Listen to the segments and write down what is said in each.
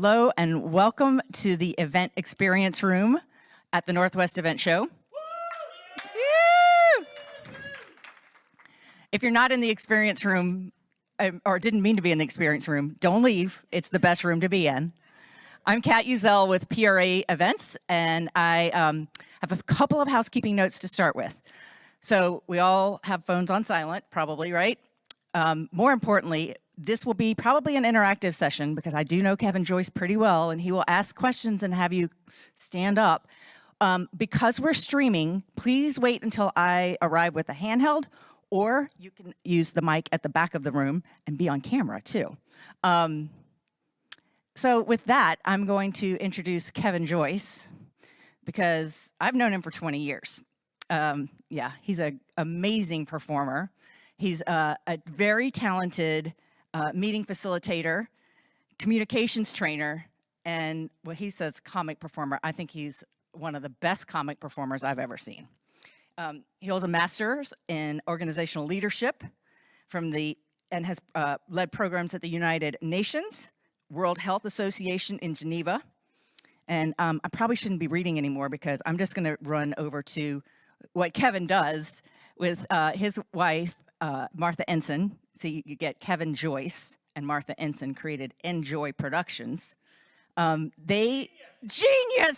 Hello and welcome to the event experience room at the Northwest Event Show. Woo! If you're not in the experience room, or didn't mean to be in the experience room, don't leave. It's the best room to be in. I'm Kat Uzel with PRA Events, and I have a couple of housekeeping notes to start with. So we all have phones on silent, probably, right? More importantly, this will be probably an interactive session because I do know Kevin Joyce pretty well, and he will ask questions and have you stand up. Because we're streaming, please wait until I arrive with a handheld, or you can use the mic at the back of the room and be on camera too. So with that, I'm going to introduce Kevin Joyce because I've known him for 20 years. Yeah, he's an amazing performer. He's a very talented meeting facilitator, communications trainer, and what he says comic performer. I think he's one of the best comic performers I've ever seen. He holds a master's in organizational leadership and has led programs at the United Nations, World Health Association in Geneva. And I probably shouldn't be reading anymore because I'm just gonna run over to what Kevin does with his wife, Martha Ensign. So you get Kevin Joyce and Martha Ensign created Enjoy Productions. Genius,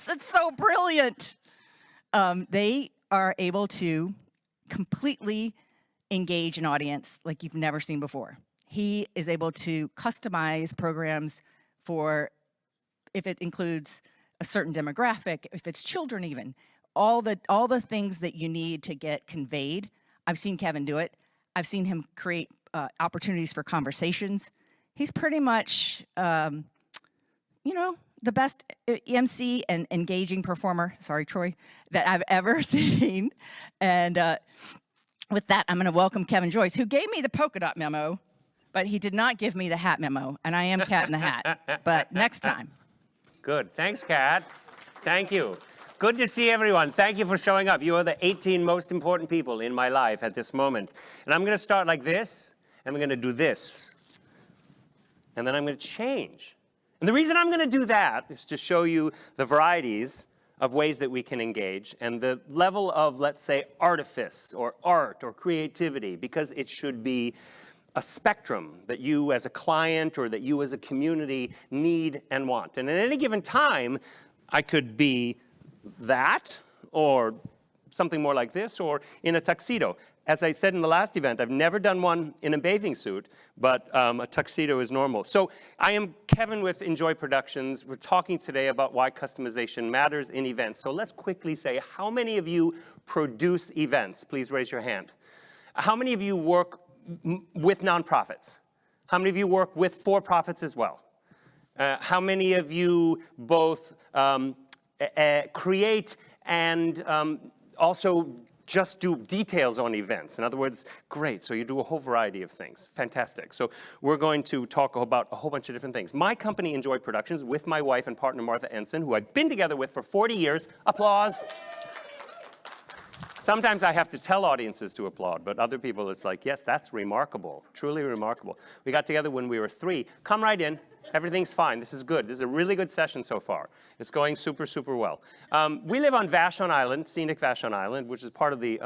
it's so brilliant. They are able to completely engage an audience like you've never seen before. He is able to customize programs for, if it includes a certain demographic, if it's children even, all the things that you need to get conveyed. I've seen Kevin do it. I've seen him create opportunities for conversations. He's pretty much, the best MC and engaging performer, sorry, Troy, that I've ever seen. And with that, I'm gonna welcome Kevin Joyce, who gave me the polka dot memo, but he did not give me the hat memo, and I am Cat in the Hat, but next time. Good, thanks, Kat. Thank you. Good to see everyone. Thank you for showing up. You are the 18 most important people in my life at this moment. And I'm gonna start like this, and I'm gonna do this. And then I'm gonna change. And the reason I'm gonna do that is to show you the varieties of ways that we can engage and the level of, let's say, artifice or art or creativity, because it should be a spectrum that you as a client or that you as a community need and want. And at any given time, I could be that, or something more like this, or in a tuxedo. As I said in the last event, I've never done one in a bathing suit, but a tuxedo is normal. So I am Kevin with Enjoy Productions. We're talking today about why customization matters in events. So let's quickly say, how many of you produce events? Please raise your hand. How many of you work with nonprofits? How many of you work with for-profits as well? How many of you both create and also just do details on events? In other words, great, so you do a whole variety of things. Fantastic. So we're going to talk about a whole bunch of different things. My company, Enjoy Productions, with my wife and partner, Martha Ensign, who I've been together with for 40 years. Applause. Sometimes I have to tell audiences to applaud, but other people, it's like, yes, that's remarkable, truly remarkable. We got together when we were 3. Come right in. Everything's fine. This is good. This is a really good session so far. It's going super, super well. We live on Vashon Island, scenic Vashon Island, which is part of the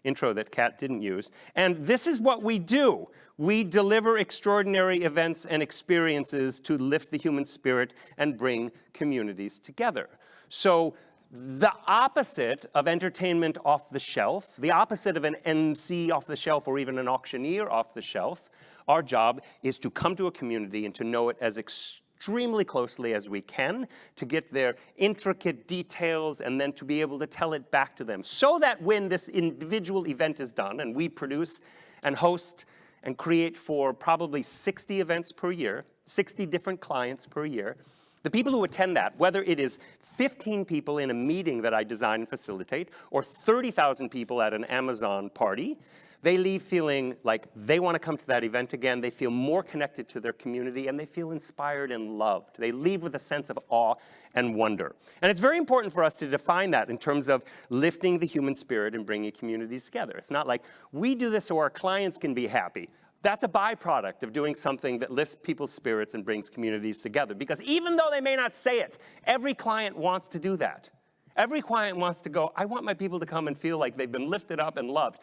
intro that Kat didn't use. And this is what we do. We deliver extraordinary events and experiences to lift the human spirit and bring communities together. So the opposite of entertainment off the shelf, the opposite of an MC off the shelf or even an auctioneer off the shelf, our job is to come to a community and to know it as extremely closely as we can, to get their intricate details and then to be able to tell it back to them, so that when this individual event is done and we produce and host and create for probably 60 events per year, 60 different clients per year, the people who attend that, whether it is 15 people in a meeting that I design and facilitate, or 30,000 people at an Amazon party, they leave feeling like they want to come to that event again. They feel more connected to their community, and they feel inspired and loved. They leave with a sense of awe and wonder. And it's very important for us to define that in terms of lifting the human spirit and bringing communities together. It's not like we do this so our clients can be happy. That's a byproduct of doing something that lifts people's spirits and brings communities together. Because even though they may not say it, every client wants to do that. Every client wants to go, I want my people to come and feel like they've been lifted up and loved.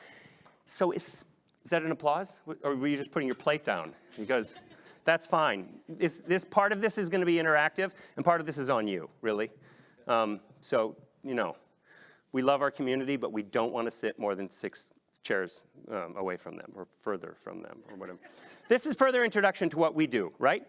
So is that an applause? Or were you just putting your plate down? Because that's fine. This part of this is going to be interactive, and part of this is on you, really. So, you know, we love our community, but we don't want to sit more than 6 chairs away from them, or further from them, or whatever. This is further introduction to what we do, right?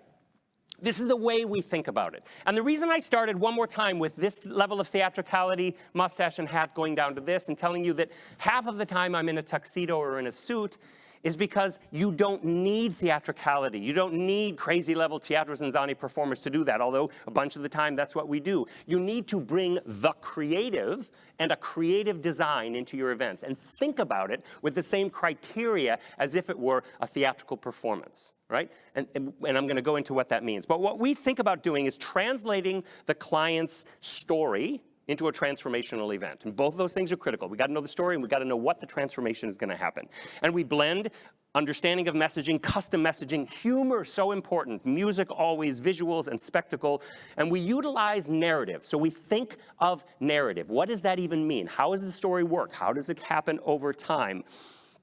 This is the way we think about it. And the reason I started one more time with this level of theatricality, mustache and hat, going down to this, and telling you that half of the time I'm in a tuxedo or in a suit, is because you don't need theatricality. You don't need crazy level Teatro Zanzani performers to do that, although a bunch of the time that's what we do. You need to bring the creative and a creative design into your events and think about it with the same criteria as if it were a theatrical performance, right? And I'm going to go into what that means. But what we think about doing is translating the client's story into a transformational event. And both of those things are critical. We got to know the story, and we got to know what the transformation is going to happen. And we blend understanding of messaging, custom messaging, humor, so important, music always, visuals and spectacle, and we utilize narrative. So we think of narrative. What does that even mean? How does the story work? How does it happen over time?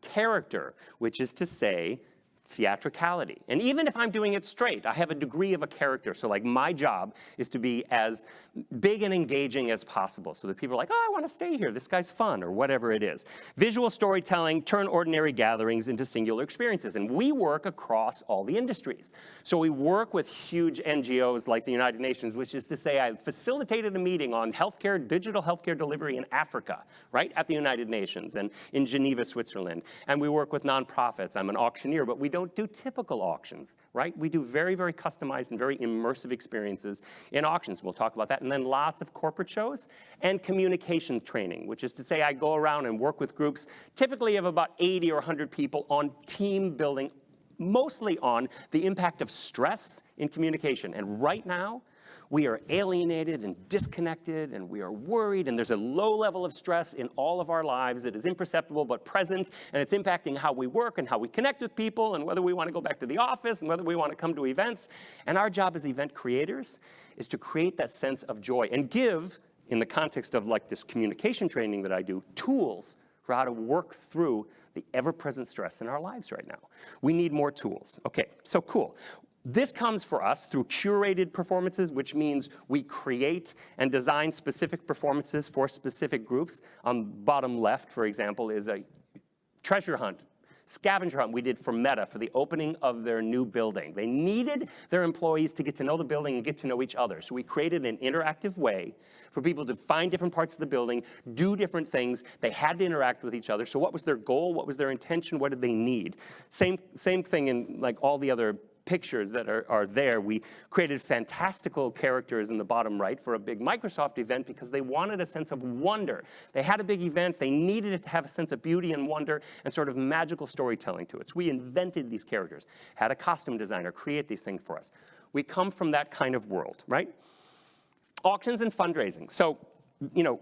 Character, which is to say, theatricality. And even if I'm doing it straight, I have a degree of a character. So like my job is to be as big and engaging as possible so that people are like, oh, I want to stay here. This guy's fun, or whatever it is. Visual storytelling, turn ordinary gatherings into singular experiences. And we work across all the industries. So we work with huge NGOs like the United Nations, which is to say I facilitated a meeting on healthcare, digital healthcare delivery in Africa, right, at the United Nations and in Geneva, Switzerland. And we work with nonprofits. I'm an auctioneer, but we don't do typical auctions, right? We do very, very customized and very immersive experiences in auctions. We'll talk about that. And then lots of corporate shows and communication training, which is to say I go around and work with groups, typically of about 80 or 100 people, on team building, mostly on the impact of stress in communication. And right now, we are alienated and disconnected, and we are worried, and there's a low level of stress in all of our lives that is imperceptible but present, and it's impacting how we work and how we connect with people, and whether we want to go back to the office, and whether we want to come to events. And our job as event creators is to create that sense of joy and give, in the context of like this communication training that I do, tools for how to work through the ever-present stress in our lives right now. We need more tools. Okay, so cool. This comes for us through curated performances, which means we create and design specific performances for specific groups. On bottom left, for example, is a treasure hunt, scavenger hunt we did for Meta for the opening of their new building. They needed their employees to get to know the building and get to know each other. So we created an interactive way for people to find different parts of the building, do different things. They had to interact with each other. So what was their goal? What was their intention? What did they need? Same thing in like all the other pictures that are there. We created fantastical characters in the bottom right for a big Microsoft event because they wanted a sense of wonder. They had a big event. They needed it to have a sense of beauty and wonder and sort of magical storytelling to it. So we invented these characters, had a costume designer create these things for us. We come from that kind of world, right? Auctions and fundraising. So, you know,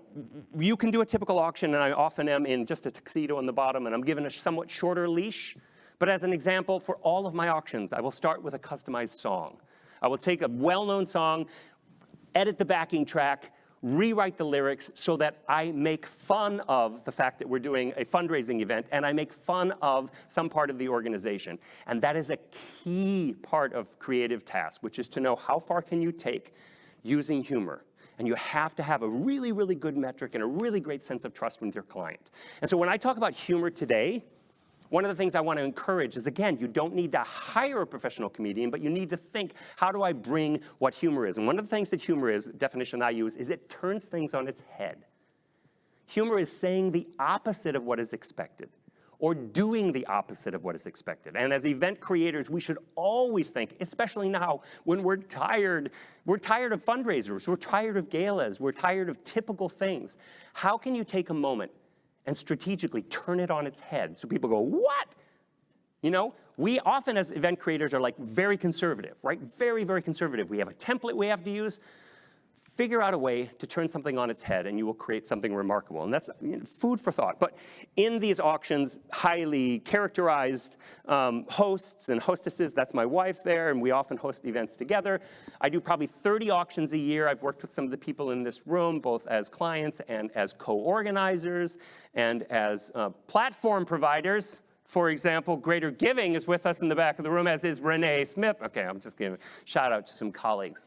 you can do a typical auction, and I often am in just a tuxedo on the bottom, and I'm given a somewhat shorter leash. But as an example, for all of my auctions, I will start with a customized song. I will take a well-known song, edit the backing track, rewrite the lyrics so that I make fun of the fact that we're doing a fundraising event, and I make fun of some part of the organization. And that is a key part of creative task, which is to know how far can you take using humor. And you have to have a really, really good metric and a really great sense of trust with your client. And so when I talk about humor today, one of the things I want to encourage is, again, you don't need to hire a professional comedian, but you need to think, how do I bring what humor is? And one of the things that humor is, the definition I use, is it turns things on its head. Humor is saying the opposite of what is expected, or doing the opposite of what is expected. And as event creators, we should always think, especially now when we're tired of fundraisers, we're tired of galas, we're tired of typical things. How can you take a moment and strategically turn it on its head so people go, what? You know, we often as event creators are like very conservative, right? Very, very conservative. We have a template we have to use. figure out a way to turn something on its head and you will create something remarkable. And that's food for thought. But in these auctions, highly characterized hosts and hostesses, that's my wife there, and we often host events together. I do probably 30 auctions a year. I've worked with some of the people in this room, both as clients and as co-organizers and as platform providers. For example, Greater Giving is with us in the back of the room, as is Renee Smith. Okay, I'm just giving a shout out to some colleagues.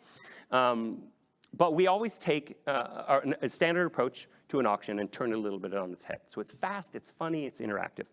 But we always take a standard approach to an auction and turn it a little bit on its head. So it's fast, it's funny, it's interactive.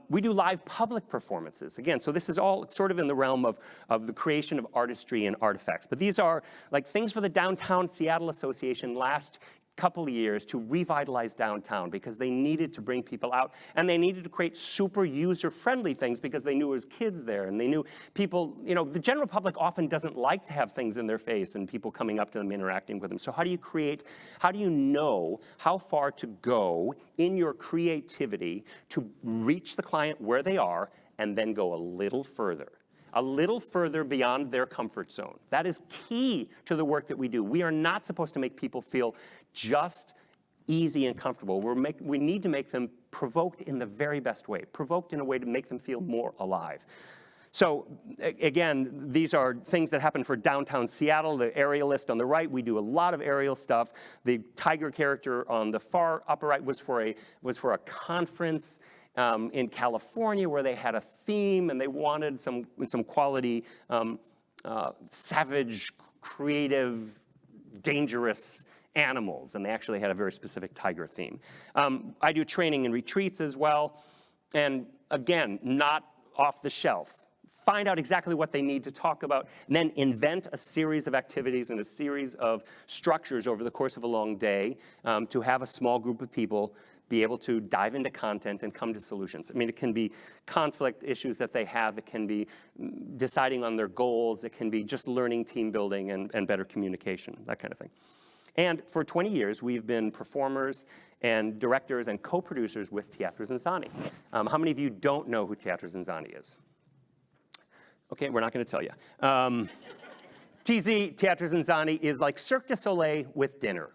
We do live public performances. Again, so this is all sort of in the realm of the creation of artistry and artifacts. But these are like things for the Downtown Seattle Association last couple of years to revitalize downtown because they needed to bring people out and they needed to create super user-friendly things because they knew there was kids there and they knew people, you know, the general public often doesn't like to have things in their face and people coming up to them, interacting with them. So how do you know how far to go in your creativity to reach the client where they are and then go a little further beyond their comfort zone? That is key to the work that we do. We are not supposed to make people feel just easy and comfortable. We need to make them provoked in the very best way, provoked in a way to make them feel more alive. So again, these are things that happen for downtown Seattle. The aerialist on the right, we do a lot of aerial stuff. The tiger character on the far upper right was for a conference in California where they had a theme and they wanted some quality, savage, creative, dangerous animals, and they actually had a very specific tiger theme. I do training and retreats as well, and again, not off the shelf. Find out exactly what they need to talk about, and then invent a series of activities and a series of structures over the course of a long day to have a small group of people be able to dive into content and come to solutions. I mean, it can be conflict issues that they have. It can be deciding on their goals. It can be just learning team building and better communication, that kind of thing. And for 20 years, we've been performers and directors and co-producers with Teatro ZinZanni. How many of you don't know who Teatro ZinZanni is? Okay, we're not going to tell you. Teatro ZinZanni is like Cirque du Soleil with dinner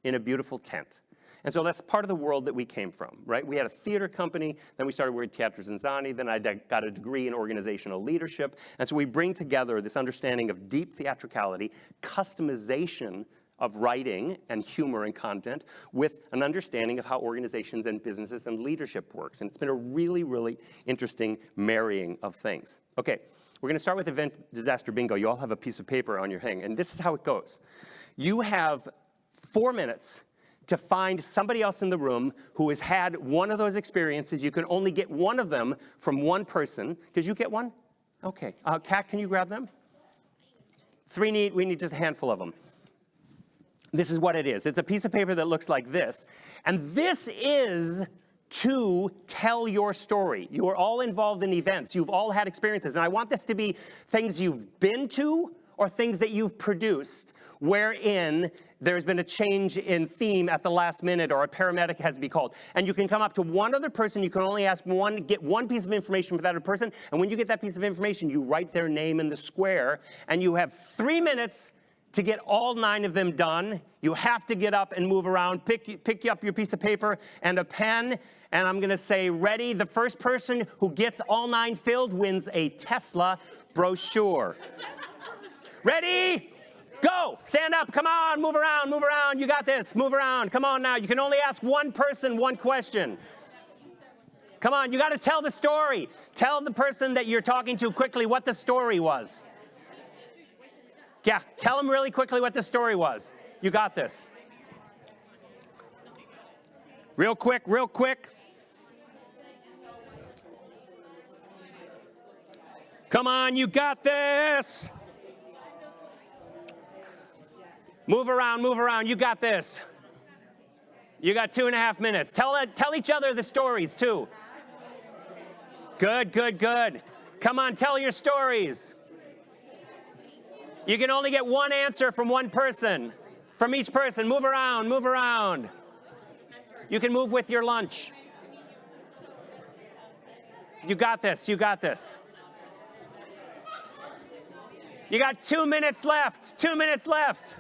in a beautiful tent. And so that's part of the world that we came from, right? We had a theater company, then we started with Teatro ZinZanni, then I got a degree in organizational leadership. And so we bring together this understanding of deep theatricality, customization of writing and humor and content with an understanding of how organizations and businesses and leadership works. And it's been a really, really interesting marrying of things. Okay, we're going to start with Event Disaster Bingo. You all have a piece of paper on your thing, and this is how it goes. You have 4 minutes to find somebody else in the room who has had one of those experiences. You can only get one of them from one person. Did you get one? Okay. Kat, can you grab them? 3 we need just a handful of them. This is what it is. It's a piece of paper that looks like this. And this is to tell your story. You are all involved in events. You've all had experiences. And I want this to be things you've been to or things that you've produced wherein there's been a change in theme at the last minute or a paramedic has to be called. And you can come up to one other person. You can only get one piece of information from that other person. And when you get that piece of information, you write their name in the square. And you have 3 minutes to get all 9 of them done. You have to get up and move around. Pick up your piece of paper and a pen. And I'm going to say, ready? The first person who gets all 9 filled wins a Tesla brochure. Ready? Go! Stand up. Come on. Move around. Move around. You got this. Move around. Come on now. You can only ask one person one question. Come on. You got to tell the story. Tell the person that you're talking to quickly what the story was. Yeah. Tell them really quickly what the story was. You got this. Real quick. Real quick. Come on. You got this. Move around, move around. You got this. You got 2.5 minutes. Tell each other the stories, too. Good, good, good. Come on, tell your stories. You can only get one answer from one person. From each person. Move around, move around. You can move with your lunch. You got this, you got this. You got 2 minutes left. 2 minutes left.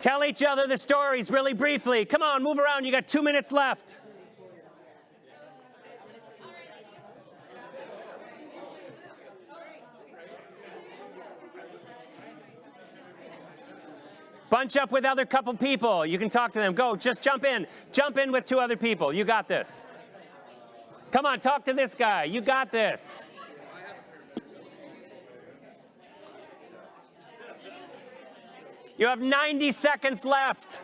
Tell each other the stories really briefly. Come on, move around. You got 2 minutes left. Bunch up with other couple people. You can talk to them. Go, just jump in. Jump in with 2 other people. You got this. Come on, talk to this guy. You got this. You have 90 seconds left.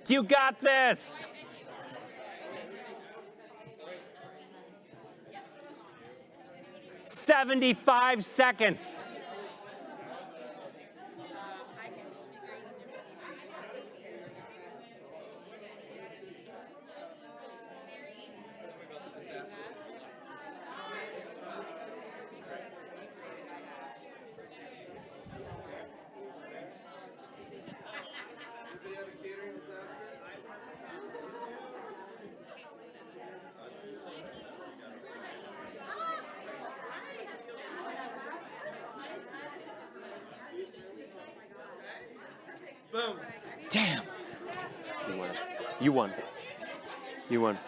You got this. "75 seconds. Boom. Damn. You won. You won.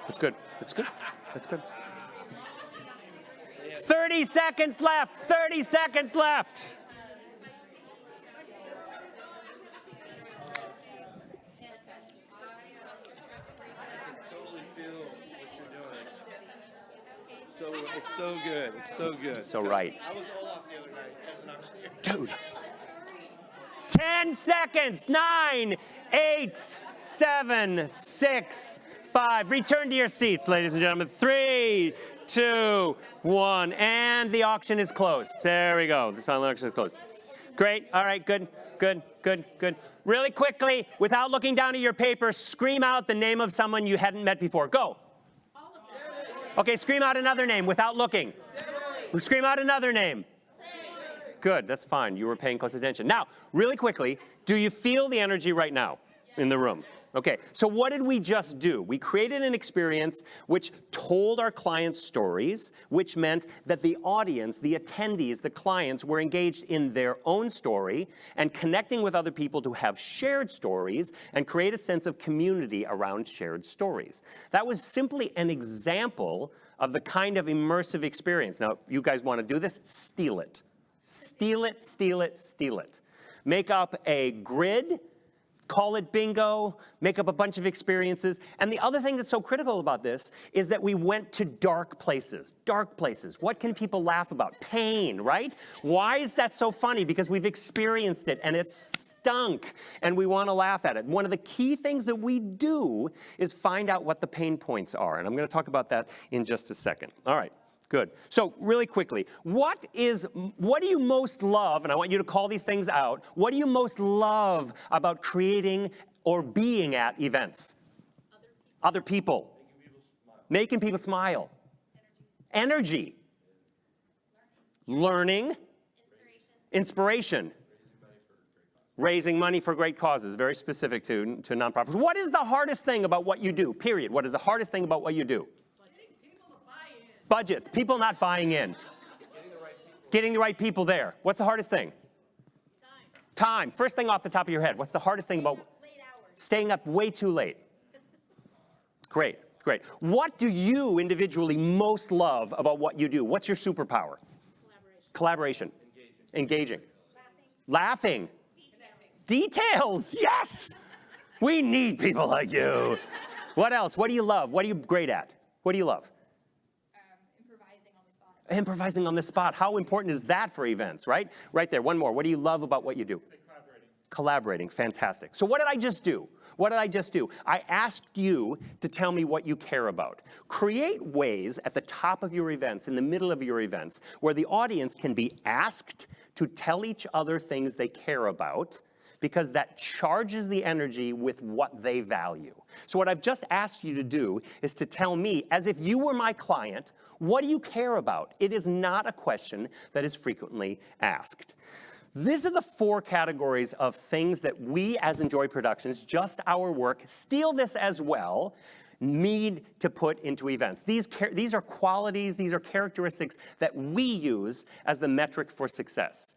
That's good. That's good. That's good. 30 seconds left. 30 seconds left. Totally feel what you're doing. It's so good. It's so good. So right. I was all off the other night as an auctioneer. Dude. 10 seconds. 9, 8, 7, 6, 5. Return to your seats, ladies and gentlemen. 3, 2, 1. And the auction is closed. There we go. The silent auction is closed. Great. All right. Good. Good. Good. Good. Really quickly, without looking down at your paper, scream out the name of someone you hadn't met before. Go. Okay, scream out another name without looking. Scream out another name. Good, that's fine. You were paying close attention. Now, really quickly, do you feel the energy right now in the room? Okay, so what did we just do? We created an experience which told our clients stories, which meant that the audience, the attendees, the clients were engaged in their own story and connecting with other people to have shared stories and create a sense of community around shared stories. That was simply an example of the kind of immersive experience. Now, if you guys want to do this, steal it. Steal it, steal it, steal it. Make up a grid, call it bingo, make up a bunch of experiences. And the other thing that's so critical about this is that we went to dark places. Dark places. What can people laugh about? Pain, right? Why is that so funny? Because we've experienced it and it stunk and we want to laugh at it. One of the key things that we do is find out what the pain points are. And I'm going to talk about that in just a second. All right. Good. So really quickly, what do you most love, and I want you to call these things out, what do you most love about creating or being at events? Other people. Making people smile. Energy. Learning. Inspiration. Raising money for great causes, very specific to nonprofits. What is the hardest thing about what you do, period? What is the hardest thing about what you do? Budgets, people not buying in. Getting the right people there. What's the hardest thing? Time. First thing off the top of your head. What's the hardest thing about staying up way too late? Great, great. What do you individually most love about what you do? What's your superpower? Collaboration. Engaging. Laughing. Details. Yes. We need people like you. What else? What do you love? What are you great at? What do you love? Improvising on the spot. How important is that for events, right? Right there. One more. What do you love about what you do? Collaborating. Fantastic. So what did I just do? What did I just do? I asked you to tell me what you care about. Create ways at the top of your events, in the middle of your events, where the audience can be asked to tell each other things they care about, because that charges the energy with what they value. So what I've just asked you to do is to tell me, as if you were my client, what do you care about? It is not a question that is frequently asked. These are the 4 categories of things that we as Enjoy Productions, just our work, steal this as well, need to put into events. These are qualities, these are characteristics that we use as the metric for success.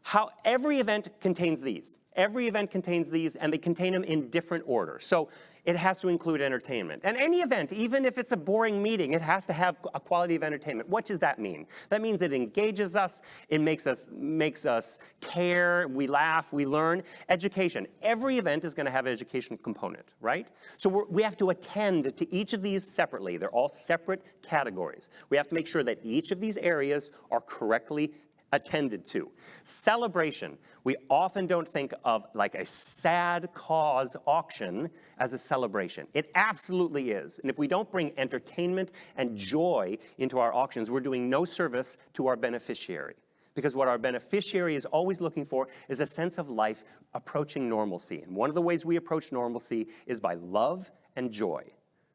How every event contains these. Every event contains these, and they contain them in different order. So it has to include entertainment. And any event, even if it's a boring meeting, it has to have a quality of entertainment. What does that mean? That means it engages us, it makes us care, we laugh, we learn. Education. Every event is going to have an educational component, right? So we have to attend to each of these separately. They're all separate categories. We have to make sure that each of these areas are correctly attended to. Celebration. We often don't think of like a sad cause auction as a celebration. It absolutely is. And if we don't bring entertainment and joy into our auctions, we're doing no service to our beneficiary. Because what our beneficiary is always looking for is a sense of life approaching normalcy. And one of the ways we approach normalcy is by love and joy,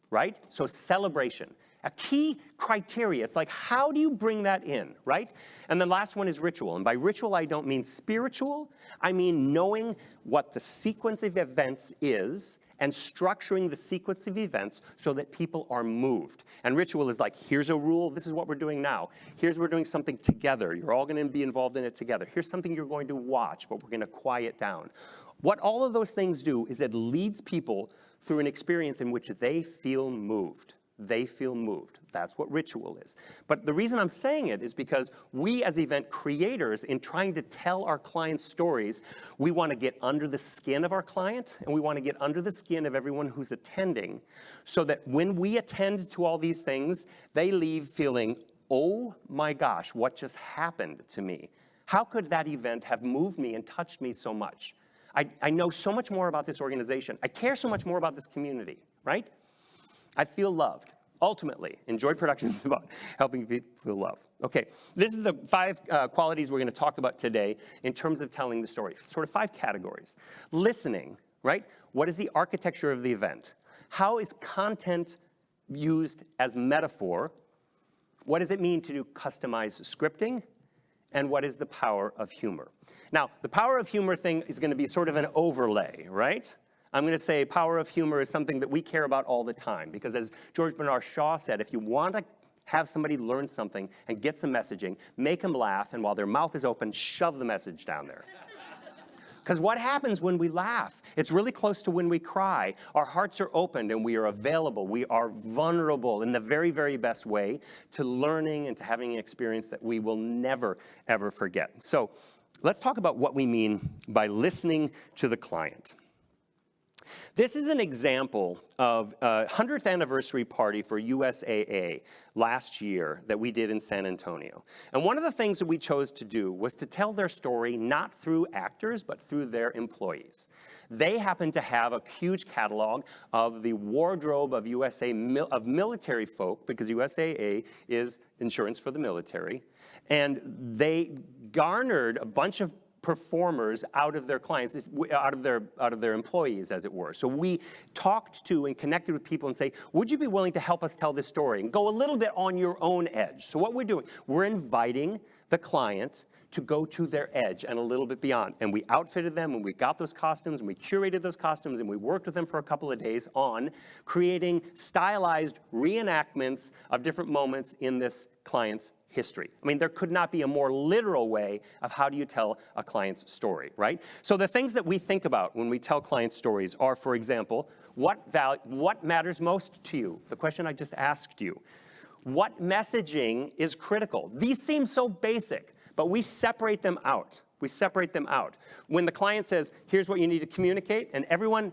right? So celebration. A key criteria, it's like, how do you bring that in, right? And the last one is ritual. And by ritual, I don't mean spiritual. I mean knowing what the sequence of events is and structuring the sequence of events so that people are moved. And ritual is like, here's a rule, this is what we're doing now. Here's we're doing something together. You're all going to be involved in it together. Here's something you're going to watch, but we're going to quiet down. What all of those things do is it leads people through an experience in which they feel moved. They feel moved. That's what ritual is. But the reason I'm saying it is because we as event creators, in trying to tell our clients' stories, we want to get under the skin of our client, and we want to get under the skin of everyone who's attending, so that when we attend to all these things, they leave feeling, oh my gosh, what just happened to me? How could that event have moved me and touched me so much? I know so much more about this organization. I care so much more about this community, right? I feel loved. Ultimately, Enjoy Productions is about helping people feel loved. Okay, this is the 5 qualities we're going to talk about today in terms of telling the story. Sort of 5 categories. Listening, right? What is the architecture of the event? How is content used as metaphor? What does it mean to do customized scripting? And what is the power of humor? Now, the power of humor thing is going to be sort of an overlay, right? I'm going to say power of humor is something that we care about all the time, because as George Bernard Shaw said, if you want to have somebody learn something and get some messaging, make them laugh, and while their mouth is open, shove the message down there. Because what happens when we laugh? It's really close to when we cry. Our hearts are opened and we are available. We are vulnerable in the very, very best way to learning and to having an experience that we will never, ever forget. So let's talk about what we mean by listening to the client. This is an example of a 100th anniversary party for USAA last year that we did in San Antonio. And one of the things that we chose to do was to tell their story not through actors, but through their employees. They happen to have a huge catalog of the wardrobe of of military folk, because USAA is insurance for the military. And they garnered a bunch of performers out of their clients, out of their employees, as it were. So we talked to and connected with people and say, would you be willing to help us tell this story and go a little bit on your own edge? So what we're doing, we're inviting the client to go to their edge and a little bit beyond. And we outfitted them, and we got those costumes, and we curated those costumes, and we worked with them for a couple of days on creating stylized reenactments of different moments in this client's history. I mean, there could not be a more literal way of how do you tell a client's story, right? So the things that we think about when we tell client stories are, for example, what matters most to you? The question I just asked you. What messaging is critical? These seem so basic, but we separate them out. We separate them out. When the client says, here's what you need to communicate, and everyone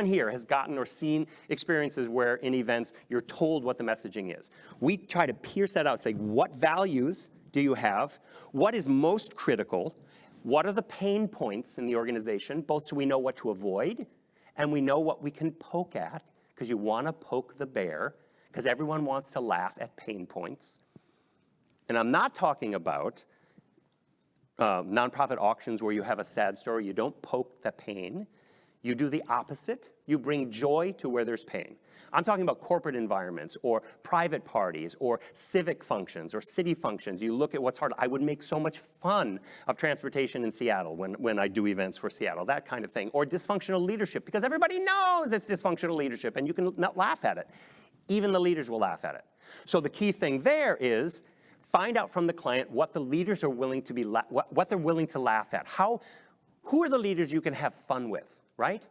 here has gotten or seen experiences where in events you're told what the messaging is. We try to pierce that out, say, what values do you have? What is most critical? What are the pain points in the organization, both so we know what to avoid and we know what we can poke at, because you want to poke the bear, because everyone wants to laugh at pain points. And I'm not talking about nonprofit auctions where you have a sad story. You don't poke the pain. You do the opposite. You bring joy to where there's pain. I'm talking about corporate environments or private parties or civic functions or city functions. You look at what's hard. I would make so much fun of transportation in Seattle when I do events for Seattle, that kind of thing. Or dysfunctional leadership, because everybody knows it's dysfunctional leadership and you can not laugh at it. Even the leaders will laugh at it. So the key thing there is find out from the client what the leaders are willing to be, what they're willing to laugh at. Who are the leaders you can have fun with, right?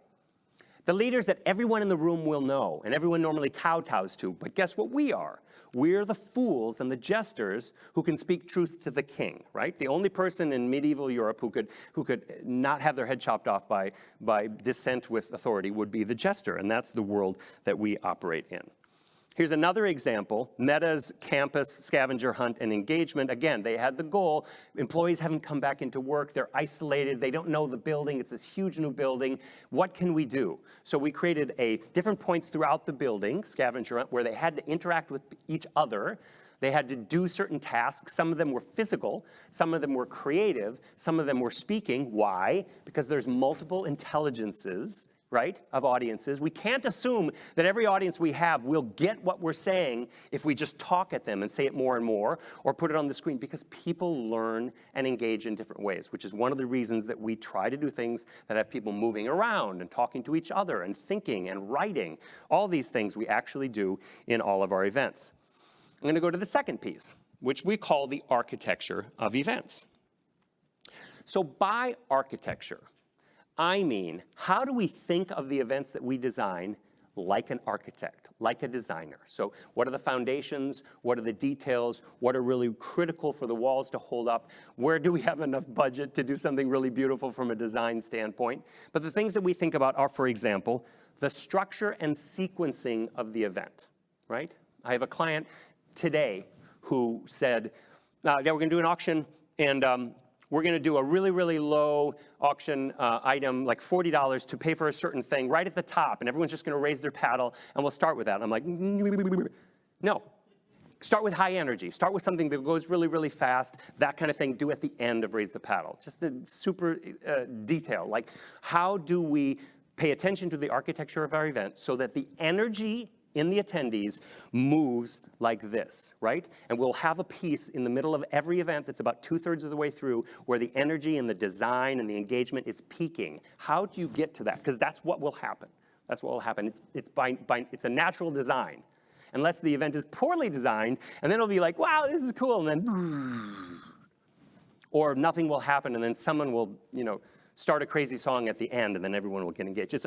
The leaders that everyone in the room will know, and everyone normally kowtows to, but guess what we are? We're the fools and the jesters who can speak truth to the king, right? The only person in medieval Europe who could not have their head chopped off by dissent with authority would be the jester, and that's the world that we operate in. Here's another example, Meta's campus scavenger hunt and engagement. Again, they had the goal, employees haven't come back into work, they're isolated, they don't know the building, it's this huge new building. What can we do? So we created different points throughout the building, scavenger hunt, where they had to interact with each other. They had to do certain tasks. Some of them were physical, some of them were creative, some of them were speaking. Why? Because there's multiple intelligences, right, of audiences. We can't assume that every audience we have will get what we're saying if we just talk at them and say it more and more or put it on the screen, because people learn and engage in different ways, which is one of the reasons that we try to do things that have people moving around and talking to each other and thinking and writing. All these things we actually do in all of our events. I'm going to go to the second piece, which we call the architecture of events. So by architecture, I mean, how do we think of the events that we design like an architect, like a designer? So what are the foundations? What are the details? What are really critical for the walls to hold up? Where do we have enough budget to do something really beautiful from a design standpoint? But the things that we think about are, for example, the structure and sequencing of the event, right? I have a client today who said, yeah, we're going to do an auction, and we're going to do a really, really low auction item, like $40 to pay for a certain thing right at the top, and everyone's just going to raise their paddle, and we'll start with that. And I'm like, no. Start with high energy. Start with something that goes really, really fast. That kind of thing, do at the end of raise the paddle. Just the super detail. Like, how do we pay attention to the architecture of our event so that the energy in the attendees moves like this, right? And we'll have a piece in the middle of every event that's about 2/3 of the way through where the energy and the design and the engagement is peaking. How do you get to that? Because that's what will happen. That's what will happen. It's a natural design. Unless the event is poorly designed, and then it'll be like, wow, this is cool, and then, or nothing will happen, and then someone will, start a crazy song at the end, and then everyone will get engaged. It's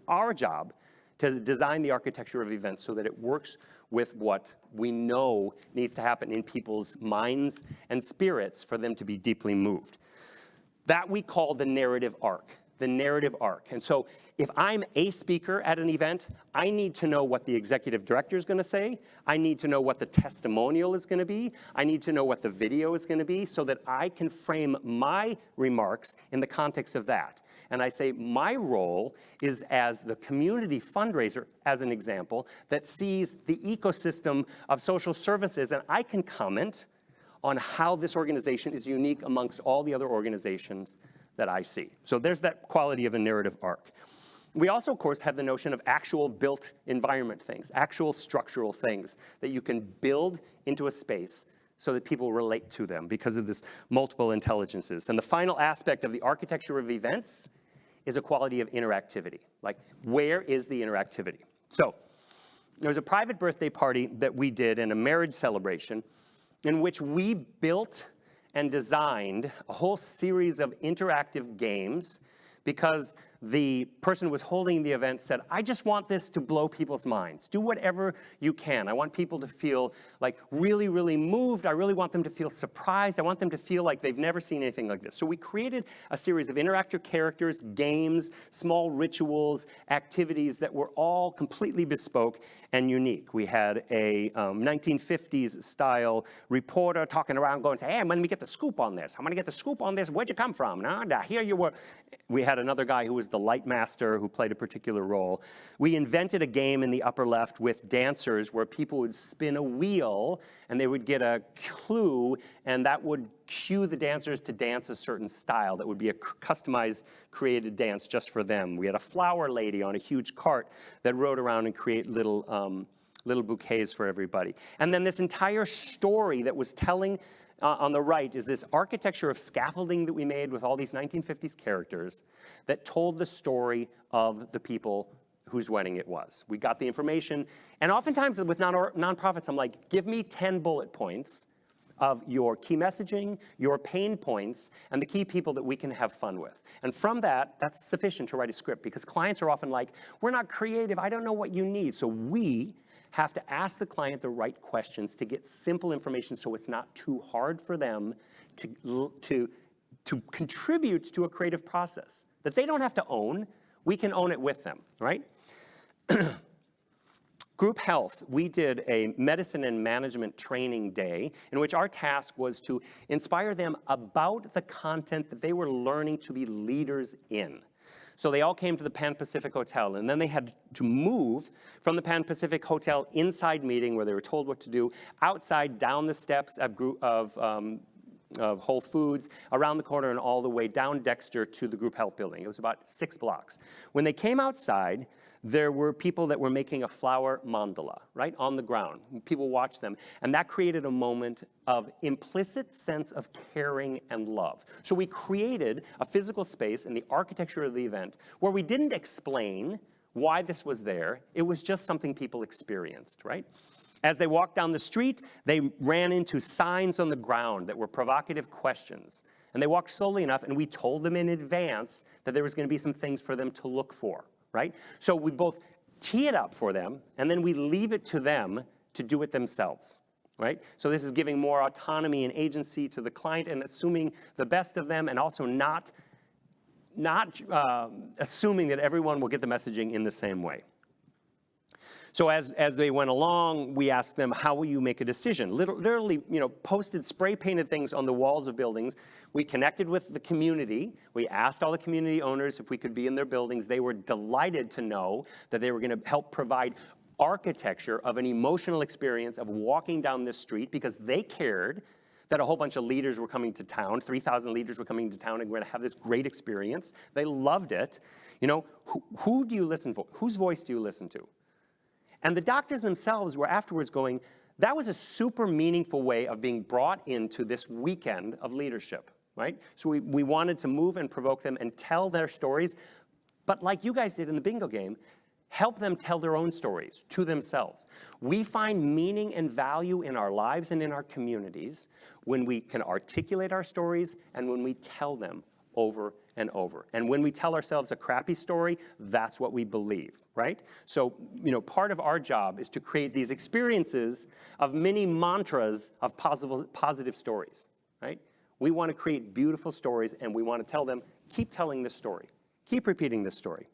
our job to design the architecture of events so that it works with what we know needs to happen in people's minds and spirits for them to be deeply moved. That we call the narrative arc. The narrative arc. And so if I'm a speaker at an event, I need to know what the executive director is going to say. I need to know what the testimonial is going to be. I need to know what the video is going to be so that I can frame my remarks in the context of that. And I say my role is as the community fundraiser, as an example, that sees the ecosystem of social services, and I can comment on how this organization is unique amongst all the other organizations that I see. So there's that quality of a narrative arc. We also, of course, have the notion of actual built environment things, actual structural things that you can build into a space so that people relate to them because of this multiple intelligences. And the final aspect of the architecture of events is a quality of interactivity. Like, where is the interactivity? So there was a private birthday party that we did and a marriage celebration in which we built and designed a whole series of interactive games because the person who was holding the event said, I just want this to blow people's minds. Do whatever you can. I want people to feel like really, really moved. I really want them to feel surprised. I want them to feel like they've never seen anything like this. So we created a series of interactive characters, games, small rituals, activities that were all completely bespoke and unique. We had a 1950s style reporter talking around going, hey, I'm going to get the scoop on this. I'm going to get the scoop on this. Where'd you come from? Nah, here you were. We had another guy who was the light master who played a particular role. We invented a game in the upper left with dancers where people would spin a wheel and they would get a clue, and that would cue the dancers to dance a certain style. That would be a customized, created dance just for them. We had a flower lady on a huge cart that rode around and create little bouquets for everybody. And then this entire story that was telling on the right is this architecture of scaffolding that we made with all these 1950s characters that told the story of the people whose wedding it was. We got the information, and oftentimes with nonprofits, I'm like, give me 10 bullet points of your key messaging, your pain points, and the key people that we can have fun with. And from that, that's sufficient to write a script, because clients are often like, we're not creative, I don't know what you need. So we have to ask the client the right questions to get simple information so it's not too hard for them to contribute to a creative process that they don't have to own. We can own it with them, right? Group health, we did a medicine and management training day in which our task was to inspire them about the content that they were learning to be leaders in. So they all came to the Pan Pacific Hotel, and then they had to move from the Pan Pacific Hotel inside meeting where they were told what to do, outside, down the steps of Whole Foods, around the corner, and all the way down Dexter to the group health building. It was about 6 blocks. When they came outside, there were people that were making a flower mandala, right, on the ground. People watched them, and that created a moment of implicit sense of caring and love. So we created a physical space in the architecture of the event where we didn't explain why this was there. It was just something people experienced, right? As they walked down the street, they ran into signs on the ground that were provocative questions. And they walked slowly enough, and we told them in advance that there was going to be some things for them to look for, right? So we both tee it up for them, and then we leave it to them to do it themselves, right? So this is giving more autonomy and agency to the client and assuming the best of them, and also not assuming that everyone will get the messaging in the same way. So as they went along, we asked them, how will you make a decision? Literally, posted spray painted things on the walls of buildings. We connected with the community. We asked all the community owners if we could be in their buildings. They were delighted to know that they were going to help provide architecture of an emotional experience of walking down this street, because they cared that a whole bunch of leaders were coming to town. 3,000 leaders were coming to town and we're going to have this great experience. They loved it. Who do you listen for? Whose voice do you listen to? And the doctors themselves were afterwards going, that was a super meaningful way of being brought into this weekend of leadership, right? So we wanted to move and provoke them and tell their stories, but like you guys did in the bingo game, help them tell their own stories to themselves. We find meaning and value in our lives and in our communities when we can articulate our stories and when we tell them over and over. And when we tell ourselves a crappy story, that's what we believe, right? So, part of our job is to create these experiences of mini mantras of positive stories, right? We want to create beautiful stories, and we want to tell them, keep telling this story. Keep repeating this story.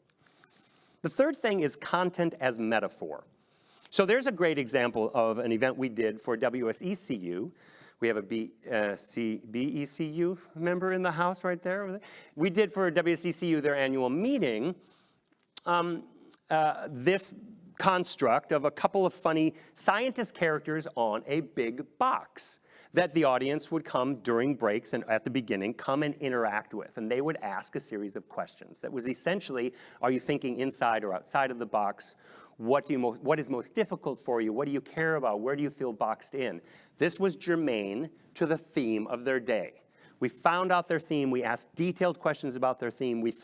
The third thing is content as metaphor. So there's a great example of an event we did for WSECU. We have a BECU member in the house right there. We did for WSECU their annual meeting this construct of a couple of funny scientist characters on a big box that the audience would come during breaks and at the beginning come and interact with. And they would ask a series of questions. That was essentially, are you thinking inside or outside of the box? What is most difficult for you? What do you care about? Where do you feel boxed in? This was germane to the theme of their day. We found out their theme. We asked detailed questions about their theme. We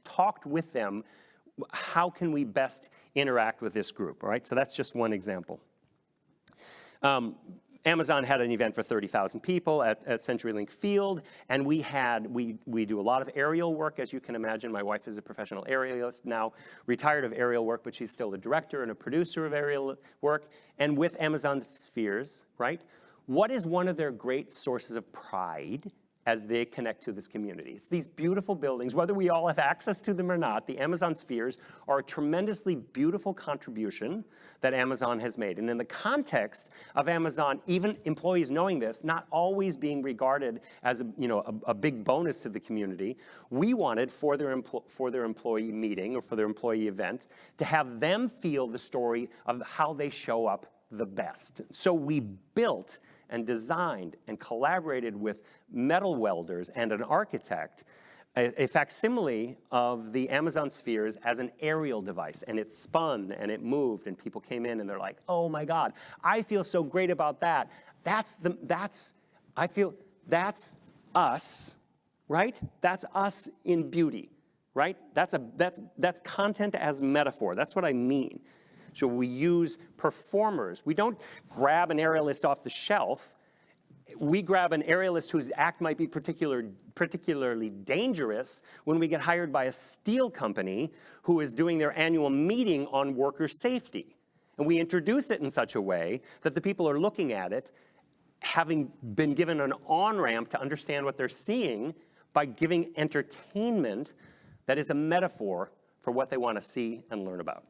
talked with them. How can we best interact with this group? All right, so that's just one example. Amazon had an event for 30,000 people at CenturyLink Field, and we do a lot of aerial work, as you can imagine. My wife is a professional aerialist, now retired of aerial work, but she's still a director and a producer of aerial work. And with Amazon Spheres, right, what is one of their great sources of pride as they connect to this community? It's these beautiful buildings, whether we all have access to them or not. The Amazon Spheres are a tremendously beautiful contribution that Amazon has made. And in the context of Amazon, even employees knowing this, not always being regarded as a big bonus to the community, we wanted for their employee meeting or for their employee event to have them feel the story of how they show up the best. So we built and designed and collaborated with metal welders and an architect a facsimile of the Amazon Spheres as an aerial device. And it spun and it moved, and people came in and they're like, oh my God, I feel so great about that. That's us, right? That's us in beauty, right? That's content as metaphor. That's what I mean. So we use performers. We don't grab an aerialist off the shelf we grab an aerialist whose act might be particularly dangerous when we get hired by a steel company who is doing their annual meeting on worker safety. And we introduce it in such a way that the people are looking at it, having been given an on-ramp to understand what they're seeing by giving entertainment that is a metaphor for what they want to see and learn about.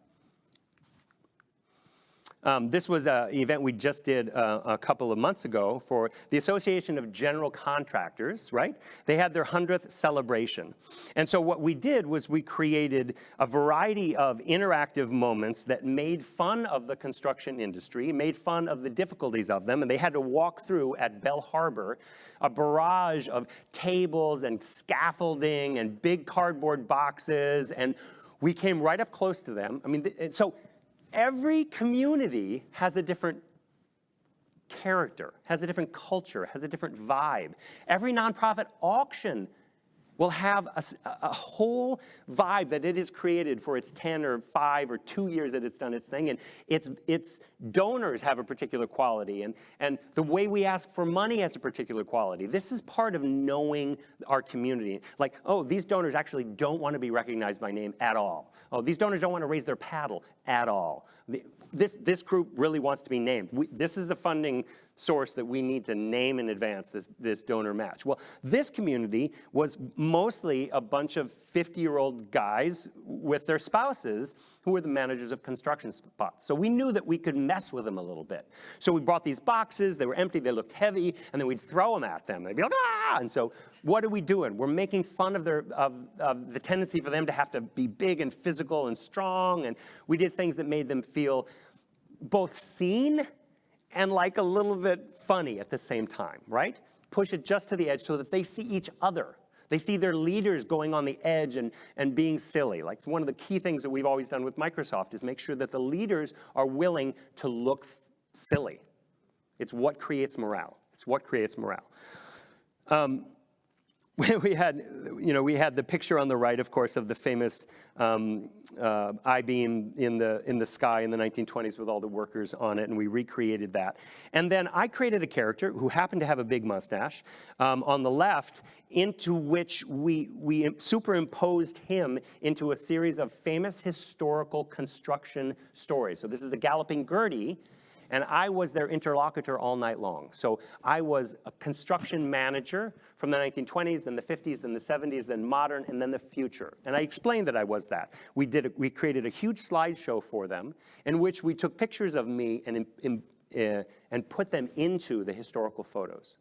This was an event we just did a couple of months ago for the Association of General Contractors, right? They had their 100th celebration. And so what we did was we created a variety of interactive moments that made fun of the construction industry, made fun of the difficulties of them, and they had to walk through at Bell Harbor a barrage of tables and scaffolding and big cardboard boxes, and we came right up close to them. I mean, so every community has a different character, has a different culture, has a different vibe. Every nonprofit auction will have a whole vibe that it has created for its 10 or 5 or 2 years that it's done its thing. And its donors have a particular quality. And the way we ask for money has a particular quality. This is part of knowing our community. Like, oh, these donors actually don't want to be recognized by name at all. Oh, these donors don't want to raise their paddle at all. This group really wants to be named. This is a funding source that we need to name in advance, this donor match. Well, this community was mostly a bunch of 50-year-old guys with their spouses who were the managers of construction spots. So we knew that we could mess with them a little bit. So we brought these boxes, they were empty, they looked heavy, and then we'd throw them at them. They'd be like, ah! And so what are we doing? We're making fun of the tendency for them to have to be big and physical and strong, and we did things that made them feel both seen and like a little bit funny at the same time, right? Push it just to the edge so that they see each other. They see their leaders going on the edge and being silly. Like, it's one of the key things that we've always done with Microsoft is make sure that the leaders are willing to look silly. It's what creates morale. It's what creates morale. We had the picture on the right, of course, of the famous I-beam in the sky in the 1920s with all the workers on it, and we recreated that. And then I created a character who happened to have a big mustache on the left, into which we superimposed him into a series of famous historical construction stories. So this is the Galloping Gertie, and I was their interlocutor all night long. So I was a construction manager from the 1920s, then the 50s, then the 70s, then modern, and then the future. And I explained that I was that. We created a huge slideshow for them in which we took pictures of me and put them into the historical photos.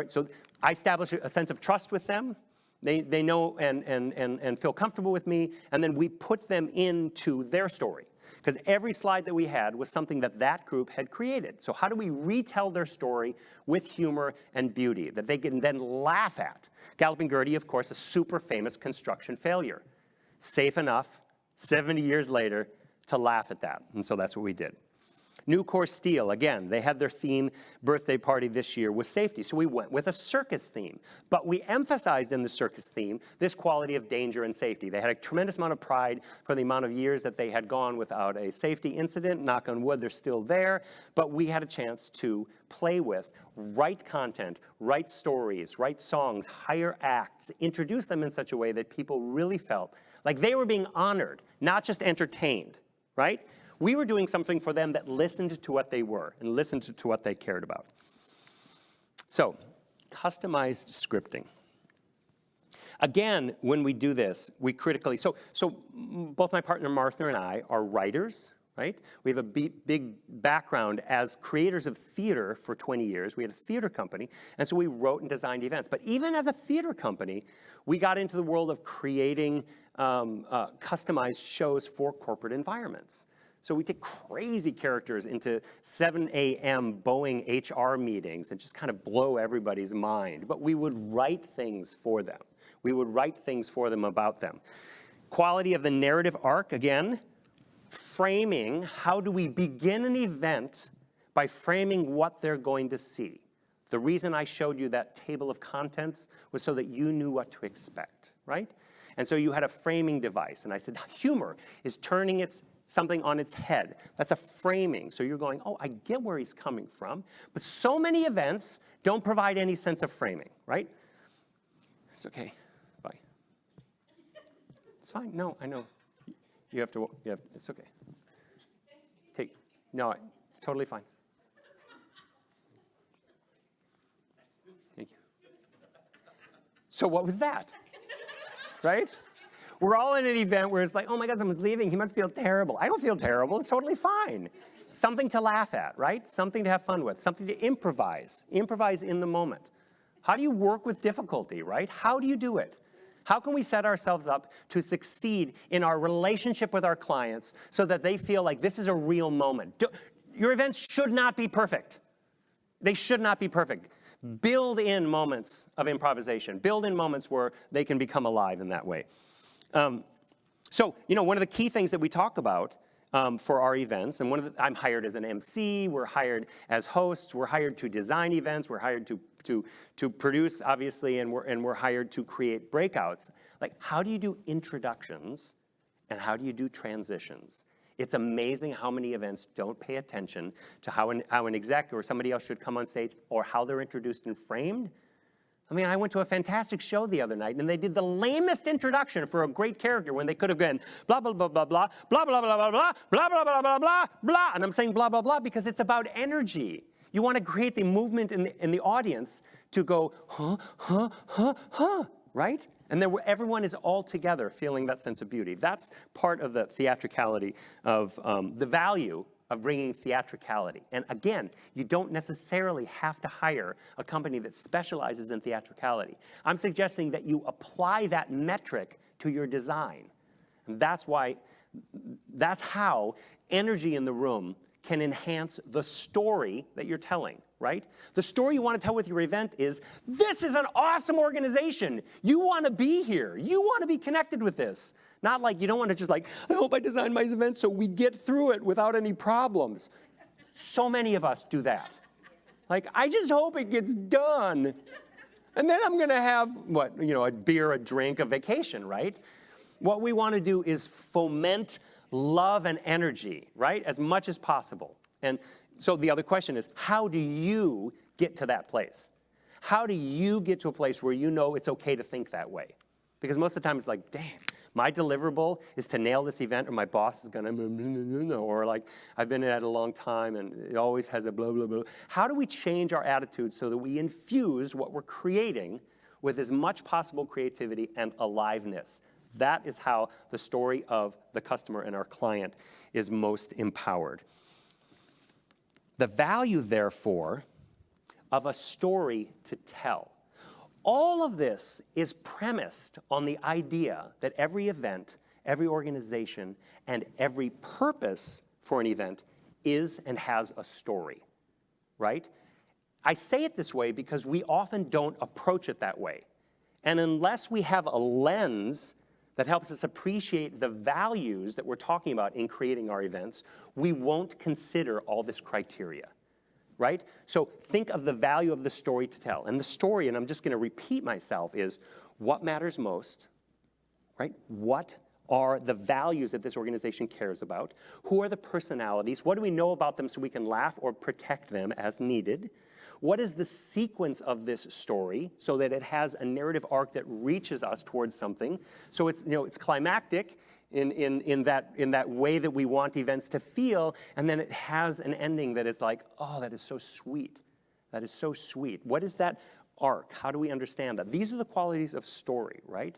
So I established a sense of trust with them. They know and feel comfortable with me, and then we put them into their story. Because every slide that we had was something that group had created. So how do we retell their story with humor and beauty that they can then laugh at? Galloping Gertie, of course, a super famous construction failure. Safe enough, 70 years later, to laugh at that. And so that's what we did. Nucor Steel, again, they had their theme birthday party this year with safety, so we went with a circus theme. But we emphasized in the circus theme this quality of danger and safety. They had a tremendous amount of pride for the amount of years that they had gone without a safety incident. Knock on wood, they're still there. But we had a chance to play with, write content, write stories, write songs, hire acts, introduce them in such a way that people really felt like they were being honored, not just entertained, right? We were doing something for them that listened to what they were and listened to what they cared about. So, customized scripting. Again, when we do this, we critically, so both my partner Martha and I are writers, right? We have a big background as creators of theater for 20 years. We had a theater company, and so we wrote and designed events. But even as a theater company, we got into the world of creating customized shows for corporate environments. So we take crazy characters into 7 a.m. Boeing HR meetings and just kind of blow everybody's mind. But we would write things for them. We would write things for them about them. Quality of the narrative arc, again, framing. How do we begin an event by framing what they're going to see? The reason I showed you that table of contents was so that you knew what to expect, right? And so you had a framing device. And I said, humor is turning its something on its head. That's a framing. So you're going, oh, I get where he's coming from. But so many events don't provide any sense of framing, right? It's okay. Bye. It's fine. No, I know. It's okay. No, it's totally fine. Thank you. So what was that? Right? We're all in an event where it's like, oh my God, someone's leaving. He must feel terrible. I don't feel terrible. It's totally fine. Something to laugh at, right? Something to have fun with. Something to improvise. Improvise in the moment. How do you work with difficulty, right? How do you do it? How can we set ourselves up to succeed in our relationship with our clients so that they feel like this is a real moment? Your events should not be perfect. They should not be perfect. Build in moments of improvisation. Build in moments where they can become alive in that way. So, one of the key things that we talk about for our events, and I'm hired as an MC, we're hired as hosts, we're hired to design events, we're hired to produce, obviously, and we're hired to create breakouts. Like, how do you do introductions and how do you do transitions? It's amazing how many events don't pay attention to how an exec or somebody else should come on stage or how they're introduced and framed. I mean, I went to a fantastic show the other night, and they did the lamest introduction for a great character when they could have been blah, blah, blah, blah, blah, blah, blah, blah, blah, blah, blah, blah, blah, blah, blah, blah. And I'm saying blah, blah, blah because it's about energy. You want to create the movement in the audience to go, huh, huh, huh, huh, right? And then everyone is all together feeling that sense of beauty. That's part of the theatricality of the value of bringing theatricality. And again, you don't necessarily have to hire a company that specializes in theatricality. I'm suggesting that you apply that metric to your design. And that's how energy in the room can enhance the story that you're telling, right? The story you want to tell with your event is, this is an awesome organization. You want to be here. You want to be connected with this. Not like you don't want to just like, I hope I designed my event so we get through it without any problems. So many of us do that. Like, I just hope it gets done. And then I'm going to have, a beer, a drink, a vacation, right? What we want to do is foment love and energy, right, as much as possible. And so the other question is, how do you get to that place? How do you get to a place where you know it's okay to think that way? Because most of the time it's like, dang, my deliverable is to nail this event or my boss is going to, or like, I've been at it a long time and it always has a blah, blah, blah. How do we change our attitude so that we infuse what we're creating with as much possible creativity and aliveness? That is how the story of the customer and our client is most empowered. The value, therefore, of a story to tell. All of this is premised on the idea that every event, every organization, and every purpose for an event is and has a story, right? I say it this way because we often don't approach it that way. And unless we have a lens that helps us appreciate the values that we're talking about in creating our events, we won't consider all this criteria, right? So think of the value of the story to tell. And the story, and I'm just going to repeat myself, is what matters most, right? What are the values that this organization cares about? Who are the personalities? What do we know about them so we can laugh or protect them as needed? What is the sequence of this story so that it has a narrative arc that reaches us towards something? So it's, it's climactic in that way that we want events to feel, and then it has an ending that is like, oh, that is so sweet. That is so sweet. What is that arc? How do we understand that? These are the qualities of story, right?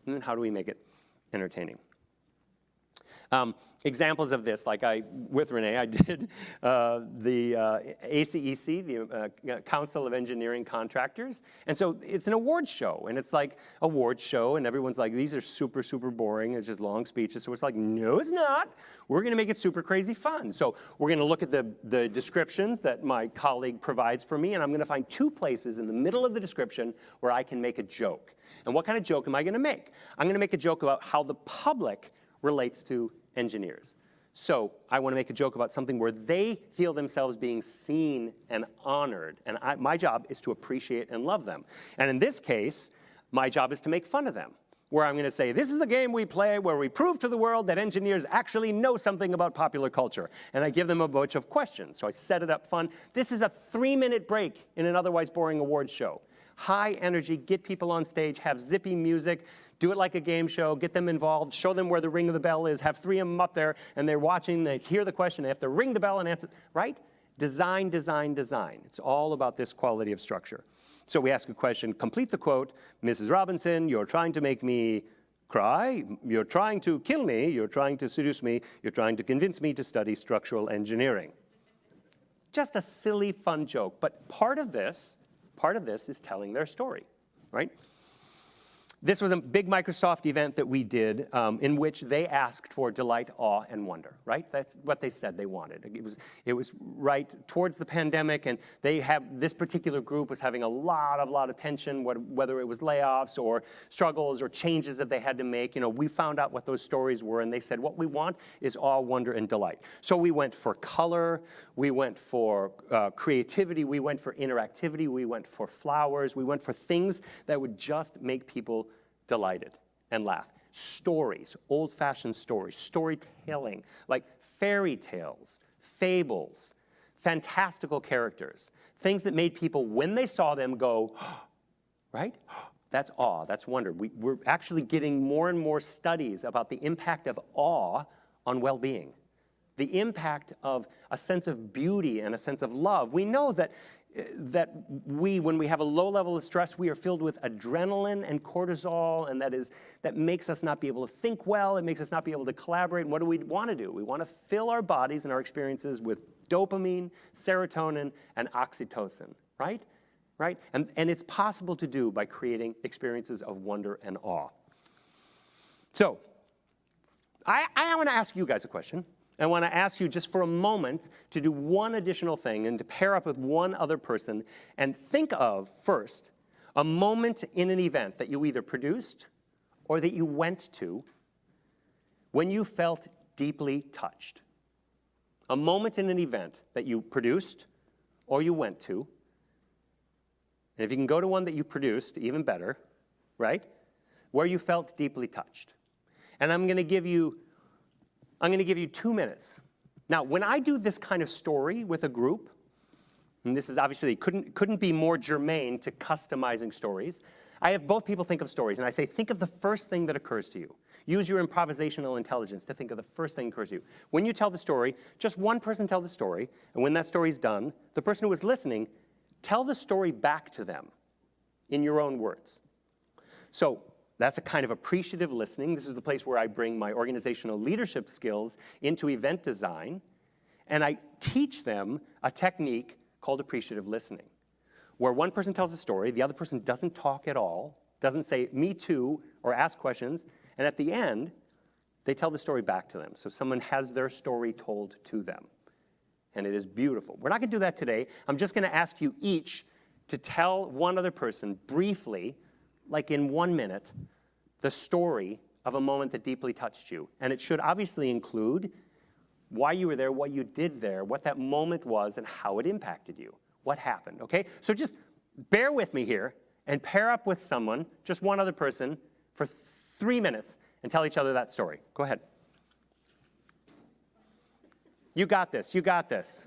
And then how do we make it entertaining? Examples of this, like with Renee, I did the ACEC, the Council of Engineering Contractors. And so it's an awards show, and it's like awards show, and everyone's like, these are super, super boring. It's just long speeches. So it's like, no, it's not. We're going to make it super crazy fun. So we're going to look at the descriptions that my colleague provides for me, and I'm going to find 2 places in the middle of the description where I can make a joke. And what kind of joke am I going to make? I'm going to make a joke about how the public relates to engineers. So I want to make a joke about something where they feel themselves being seen and honored. And my job is to appreciate and love them. And in this case, my job is to make fun of them. where I'm going to say, this is the game we play where we prove to the world that engineers actually know something about popular culture. And I give them a bunch of questions. So I set it up fun. This is a 3-minute break in an otherwise boring awards show. High energy, get people on stage, have zippy music, do it like a game show, get them involved, show them where the ring of the bell is, have 3 of them up there, and they're watching, they hear the question, they have to ring the bell and answer, right? Design, design, design. It's all about this quality of structure. So we ask a question, complete the quote, Mrs. Robinson, you're trying to make me cry, you're trying to kill me, you're trying to seduce me, you're trying to convince me to study structural engineering. Just a silly, fun joke, but part of this is telling their story, right? This was a big Microsoft event that we did in which they asked for delight, awe, and wonder, right? That's what they said they wanted. It was right towards the pandemic, and this particular group was having a lot of tension, whether it was layoffs or struggles or changes that they had to make. You know, we found out what those stories were, and they said, what we want is awe, wonder, and delight. So we went for color, we went for creativity, we went for interactivity, we went for flowers, we went for things that would just make people delighted and laugh. Stories, old-fashioned stories, storytelling, like fairy tales, fables, fantastical characters, things that made people, when they saw them, go, right? That's awe, that's wonder. We're actually getting more and more studies about the impact of awe on well-being, the impact of a sense of beauty and a sense of love. We know that when we have a low level of stress, we are filled with adrenaline and cortisol, and that makes us not be able to think well, it makes us not be able to collaborate. And what do we want to do? We want to fill our bodies and our experiences with dopamine, serotonin, and oxytocin, right? Right? And it's possible to do by creating experiences of wonder and awe. So, I want to ask you guys a question. I want to ask you just for a moment to do one additional thing and to pair up with one other person and think of, first, a moment in an event that you either produced or that you went to when you felt deeply touched. A moment in an event that you produced or you went to. And if you can go to one that you produced, even better, right? Where you felt deeply touched. And I'm going to give you 2 minutes. Now, when I do this kind of story with a group, and this is obviously couldn't be more germane to customizing stories, I have both people think of stories, and I say, think of the first thing that occurs to you. Use your improvisational intelligence to think of the first thing that occurs to you. When you tell the story, just one person tell the story, and when that story's done, the person who is listening, tell the story back to them in your own words. So, that's a kind of appreciative listening. This is the place where I bring my organizational leadership skills into event design, and I teach them a technique called appreciative listening, where one person tells a story, the other person doesn't talk at all, doesn't say, me too, or ask questions, and at the end, they tell the story back to them. So someone has their story told to them, and it is beautiful. We're not going to do that today. I'm just going to ask you each to tell one other person briefly, like in 1 minute, the story of a moment that deeply touched you. And it should obviously include why you were there, what you did there, what that moment was, and how it impacted you. What happened, okay? So just bear with me here and pair up with someone, just one other person, for 3 minutes and tell each other that story. Go ahead. You got this, you got this.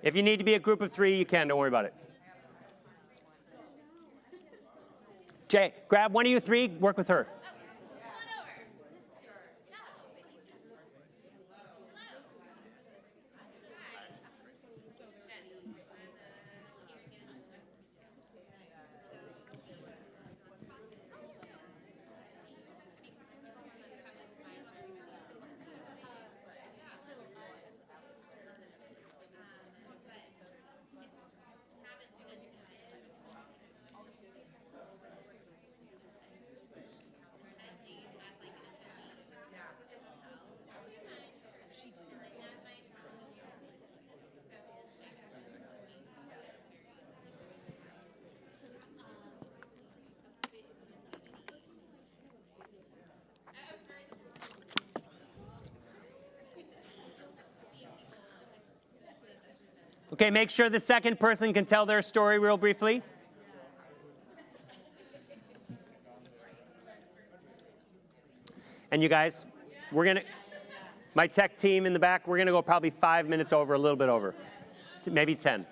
If you need to be a group of 3, you can. Don't worry about it. Jay, grab one of you 3, work with her. Okay, make sure the second person can tell their story real briefly. And you guys, my tech team in the back, we're gonna go probably 5 minutes over, a little bit over, maybe 10.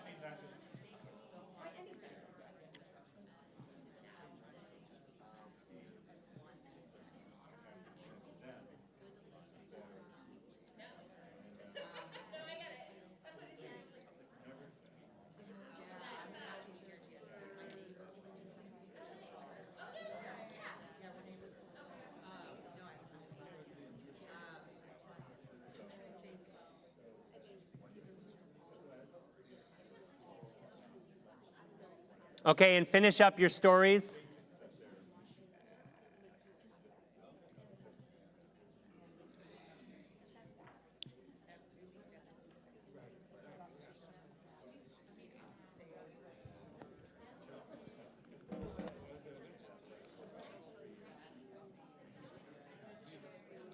Okay, and finish up your stories.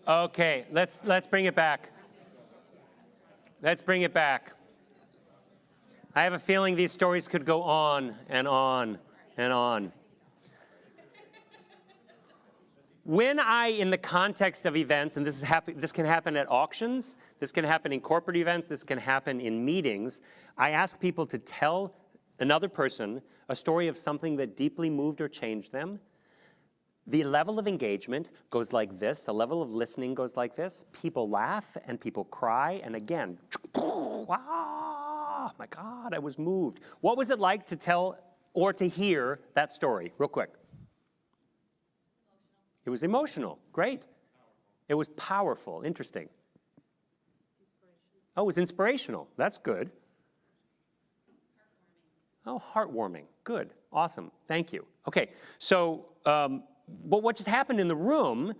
Okay, let's bring it back. Let's bring it back. I have a feeling these stories could go on and on and on. When in the context of events, and this can happen at auctions, this can happen in corporate events, this can happen in meetings, I ask people to tell another person a story of something that deeply moved or changed them. The level of engagement goes like this. The level of listening goes like this. People laugh and people cry. And again, wow, my God, I was moved. What was it like to tell or to hear that story? Real quick. It was emotional. Great. It was powerful. Interesting. Oh, it was inspirational. That's good. Oh, heartwarming. Good. Awesome. Thank you. Okay, so but what just happened in the room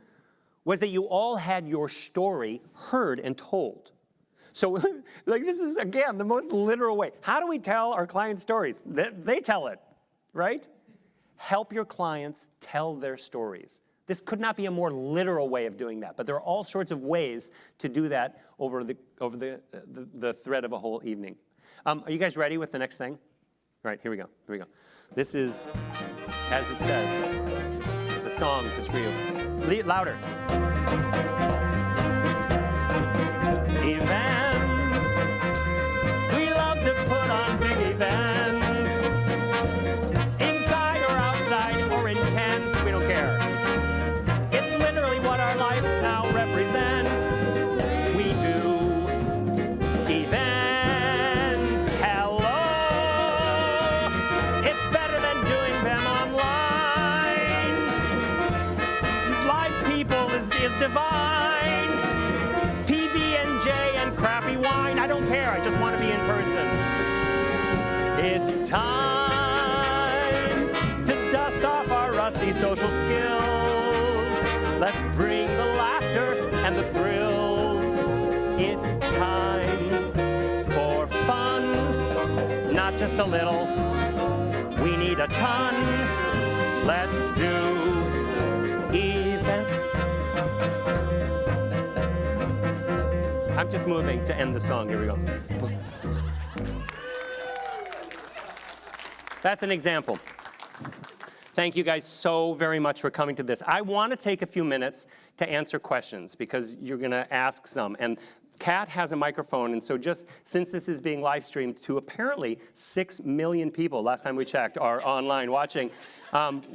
was that you all had your story heard and told. So like this is, again, the most literal way. How do we tell our clients' stories? They tell it, right? Help your clients tell their stories. This could not be a more literal way of doing that, but there are all sorts of ways to do that over the thread of a whole evening. Are you guys ready with the next thing? All right, here we go. Here we go. This is, as it says, the song just for you. Louder. Events. We love to put on big events. Inside or outside or in tents, we don't care. It's literally what our life now represents. We do events. Hello. It's better than doing them online. Live people is divine. PB&J and crappy wine. I don't care. I just want to be in person. It's time to dust off our rusty social skills. Let's bring the laughter and the thrills. It's time for fun, not just a little. We need a ton. Let's do events. I'm just moving to end the song. Here we go. That's an example. Thank you guys so very much for coming to this. I want to take a few minutes to answer questions because you're going to ask some. And Kat has a microphone, and so just since this is being live streamed to apparently 6 million people, last time we checked, are online watching,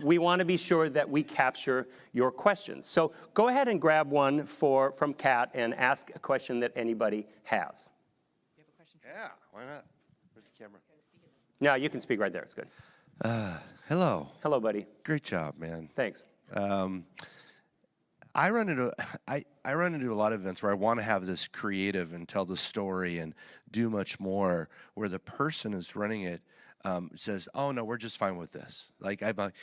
we want to be sure that we capture your questions. So go ahead and grab one from Kat and ask a question that anybody has. You have a question? Yeah, why not? Where's the camera? No, you can speak right there. It's good. Hello. Hello, buddy. Great job, man. Thanks. I run into a lot of events where I want to have this creative and tell the story and do much more, where the person who's running it says, "Oh no, we're just fine with this." Like I'm like,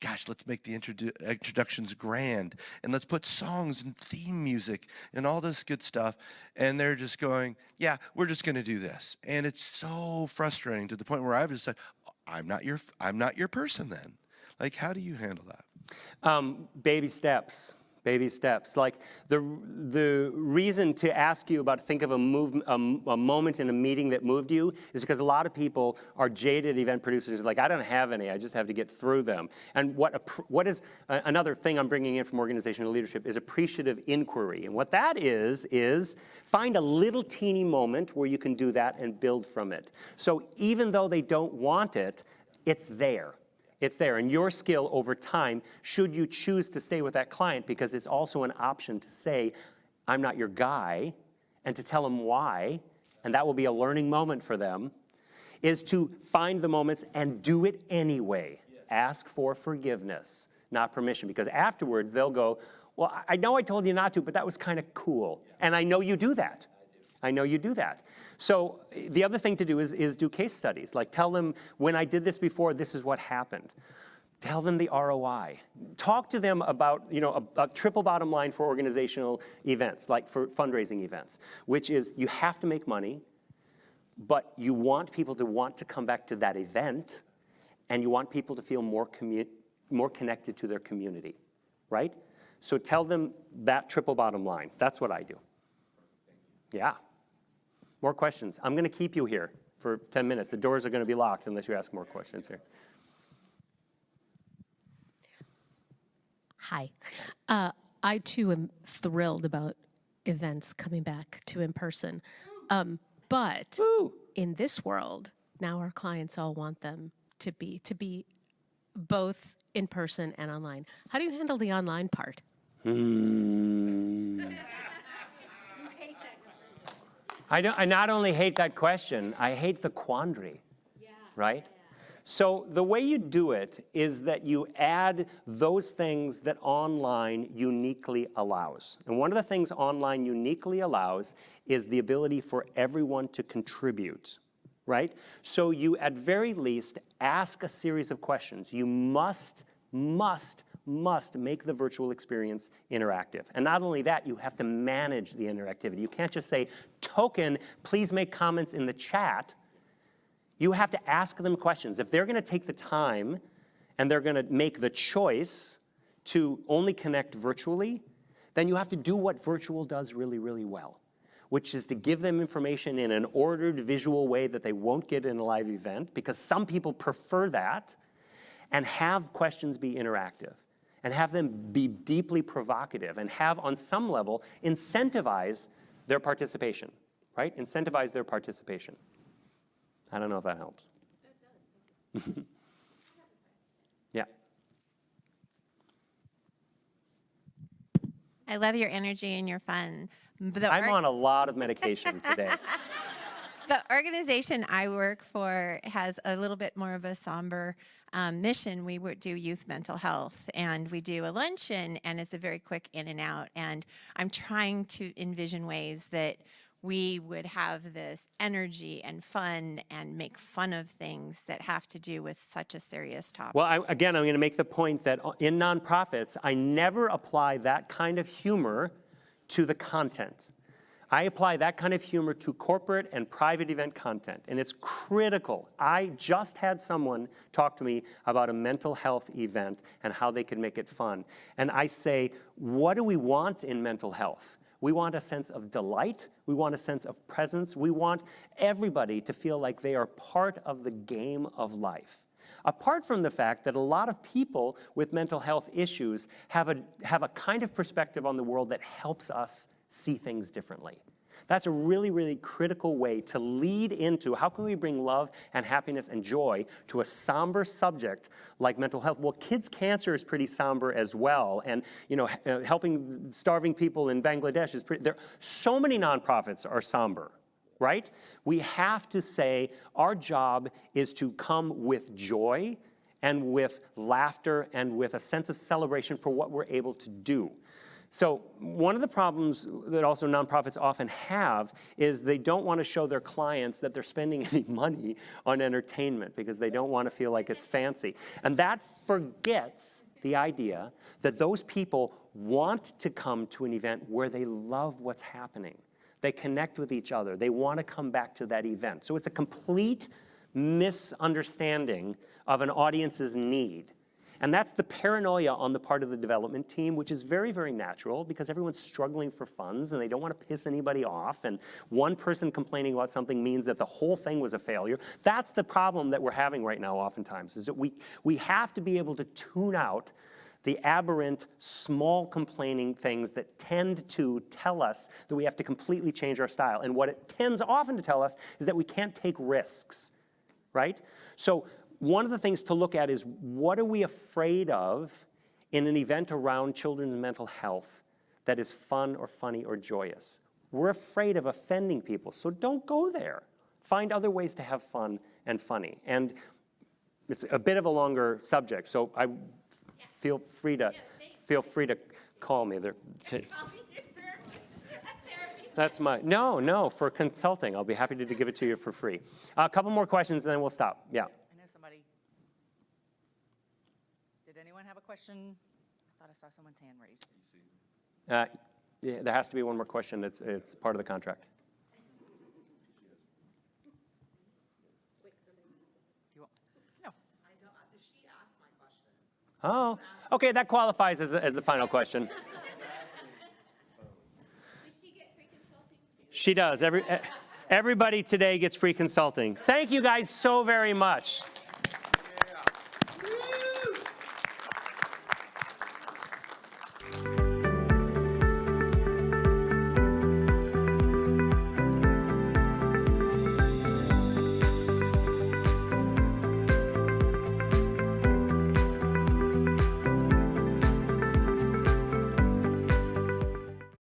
gosh, let's make the introductions grand and let's put songs and theme music and all this good stuff. And they're just going, "Yeah, we're just going to do this," and it's so frustrating to the point where I've just said, I'm not your person then. Like, how do you handle that? Baby steps. Baby steps. Like the reason to ask you about, think of a moment in a meeting that moved you is because a lot of people are jaded event producers. Like, I don't have any. I just have to get through them. And what is another thing I'm bringing in from organizational leadership is appreciative inquiry. And what that is find a little teeny moment where you can do that and build from it. So even though they don't want it, it's there. It's there, and your skill over time, should you choose to stay with that client, because it's also an option to say, I'm not your guy, and to tell them why, and that will be a learning moment for them, is to find the moments and do it anyway. Ask for forgiveness, not permission, because afterwards they'll go, well, I know I told you not to, but that was kind of cool, and I know you do that. I know you do that. So the other thing to do is do case studies. Like, tell them, when I did this before, this is what happened. Tell them the ROI. Talk to them about, a triple bottom line for organizational events, like for fundraising events, which is you have to make money, but you want people to want to come back to that event, and you want people to feel more connected to their community, right? So tell them that triple bottom line. That's what I do. Yeah. More questions. I'm going to keep you here for 10 minutes. The doors are going to be locked unless you ask more questions here. Hi. I, too, am thrilled about events coming back to in-person. But in this world, now our clients all want them to be both in-person and online. How do you handle the online part? I not only hate that question, I hate the quandary, right? So the way you do it is that you add those things that online uniquely allows. And one of the things online uniquely allows is the ability for everyone to contribute, right? So you, at very least, ask a series of questions. You must make the virtual experience interactive. And not only that, you have to manage the interactivity. You can't just say, token, please make comments in the chat. You have to ask them questions. If they're going to take the time and they're going to make the choice to only connect virtually, then you have to do what virtual does really, really well, which is to give them information in an ordered visual way that they won't get in a live event, because some people prefer that, and have questions be interactive, and have them be deeply provocative, and have, on some level, incentivize their participation, right? Incentivize their participation. I don't know if that helps. Yeah. I love your energy and your fun. I'm on a lot of medication today. The organization I work for has a little bit more of a somber mission. We would do youth mental health, and we do a luncheon, and it's a very quick in and out. And I'm trying to envision ways that we would have this energy and fun and make fun of things that have to do with such a serious topic. Well, again, I'm going to make the point that in nonprofits, I never apply that kind of humor to the content. I apply that kind of humor to corporate and private event content, and it's critical. I just had someone talk to me about a mental health event and how they could make it fun. And I say, what do we want in mental health? We want a sense of delight. We want a sense of presence. We want everybody to feel like they are part of the game of life. Apart from the fact that a lot of people with mental health issues have a kind of perspective on the world that helps us see things differently. That's a really, really critical way to lead into how can we bring love and happiness and joy to a somber subject like mental health. Well, kids' cancer is pretty somber as well, and helping starving people in Bangladesh is pretty. So many nonprofits are somber, right? We have to say our job is to come with joy and with laughter and with a sense of celebration for what we're able to do. So one of the problems that also nonprofits often have is they don't want to show their clients that they're spending any money on entertainment because they don't want to feel like it's fancy. And that forgets the idea that those people want to come to an event where they love what's happening. They connect with each other. They want to come back to that event. So it's a complete misunderstanding of an audience's need. And that's the paranoia on the part of the development team, which is very, very natural because everyone's struggling for funds and they don't want to piss anybody off. And one person complaining about something means that the whole thing was a failure. That's the problem that we're having right now oftentimes, is that we have to be able to tune out the aberrant, small complaining things that tend to tell us that we have to completely change our style. And what it tends often to tell us is that we can't take risks, right? So one of the things to look at is, what are we afraid of in an event around children's mental health that is fun or funny or joyous? We're afraid of offending people, so don't go there. Find other ways to have fun and funny. And it's a bit of a longer subject, so feel free to call me. That's no, for consulting. I'll be happy to give it to you for free. A couple more questions and then we'll stop. Yeah. I know somebody. Did anyone have a question? I thought I saw someone's hand raised. Yeah, there has to be one more question. It's part of the contract. No. Oh, okay, that qualifies as the final question. She does. Everybody today gets free consulting. Thank you guys so very much.